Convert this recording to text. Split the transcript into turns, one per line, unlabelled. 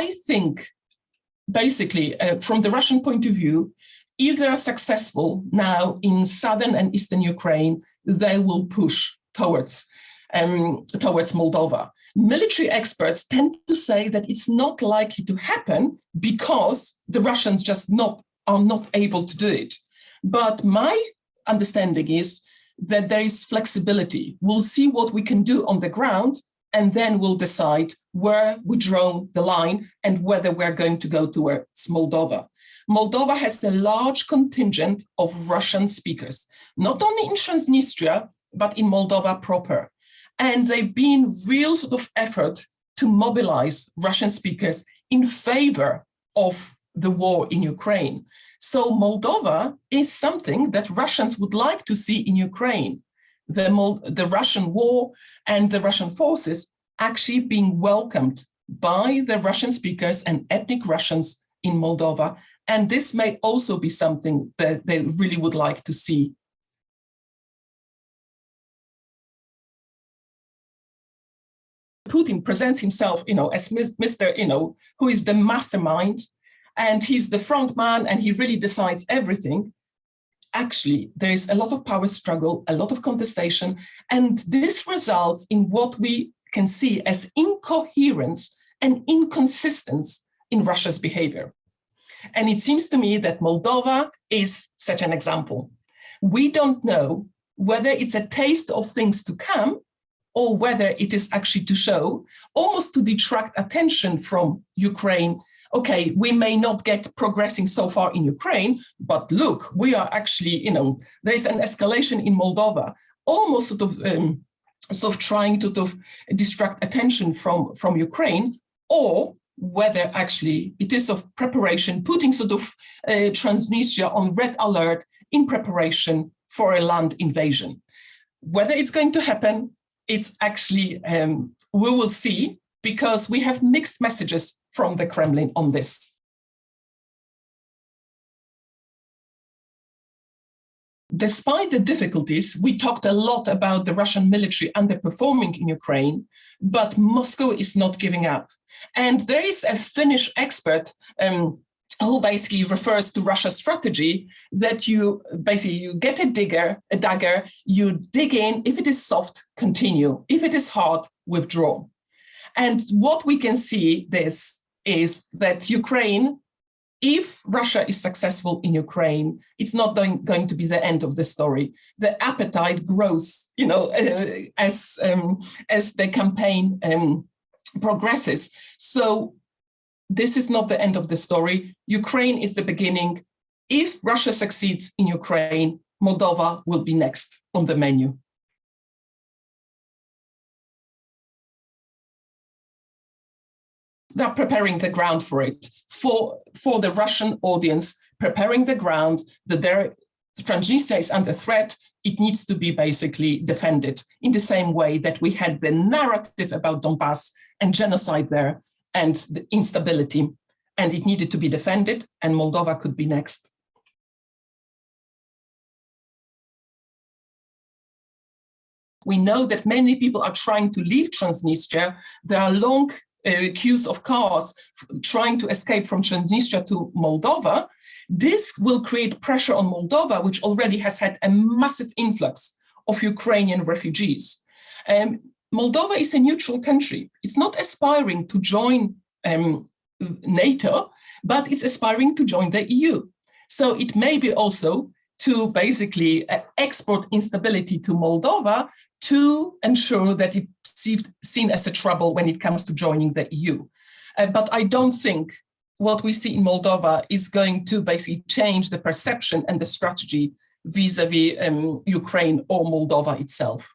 I think, basically, from the Russian point of view, if they are successful now in southern and eastern Ukraine, they will push towards Moldova. Military experts tend to say that it's not likely to happen because the Russians just are not able to do it. But my understanding is that there is flexibility. We'll see what we can do on the ground, and then we'll decide where we draw the line and whether we're going to go towards Moldova. Moldova has a large contingent of Russian speakers, not only in Trans-Dniester, but in Moldova proper. And they've been real sort of effort to mobilize Russian speakers in favor of the war in Ukraine. So Moldova is something that Russians would like to see in Ukraine. The Russian war and the Russian forces actually being welcomed by the Russian speakers and ethnic Russians in Moldova. And this may also be something that they really would like to see. Putin presents himself, as Mr., who is the mastermind, and he's the front man, and he really decides everything. Actually, there is a lot of power struggle, a lot of contestation, and this results in what we can see as incoherence and inconsistency in Russia's behavior. And it seems to me that Moldova is such an example. We don't know whether it's a taste of things to come or whether it is actually to show, almost to detract attention from Ukraine. Okay, we may not get progressing so far in Ukraine, but look, we are actually, there's an escalation in Moldova, almost sort of trying to distract attention from Ukraine, or whether actually it is of preparation, putting Trans-Dniester on red alert in preparation for a land invasion. Whether it's going to happen, it's actually, we will see, because we have mixed messages from the Kremlin on this. Despite the difficulties, we talked a lot about the Russian military underperforming in Ukraine, but Moscow is not giving up. And there is a Finnish expert who basically refers to Russia's strategy that you get a dagger, you dig in, if it is soft, continue, if it is hard, withdraw. And what we can see is that Ukraine, if Russia is successful in Ukraine, it's not going to be the end of the story. The appetite grows, as the campaign progresses. So this is not the end of the story. Ukraine is the beginning. If Russia succeeds in Ukraine, Moldova will be next on the menu. They're preparing the ground for it, for the Russian audience, preparing the ground that Trans-Dniester is under threat. It needs to be basically defended in the same way that we had the narrative about Donbass and genocide there and the instability, and it needed to be defended, and Moldova could be next. We know that many people are trying to leave Trans-Dniester. There are long queues of cars trying to escape from Trans-Dniester to Moldova. This will create pressure on Moldova, which already has had a massive influx of Ukrainian refugees. Moldova is a neutral country. It's not aspiring to join NATO, but it's aspiring to join the EU. So it may be also to basically export instability to Moldova to ensure that it's seen as a trouble when it comes to joining the EU. But I don't think what we see in Moldova is going to basically change the perception and the strategy vis-a-vis Ukraine or Moldova itself.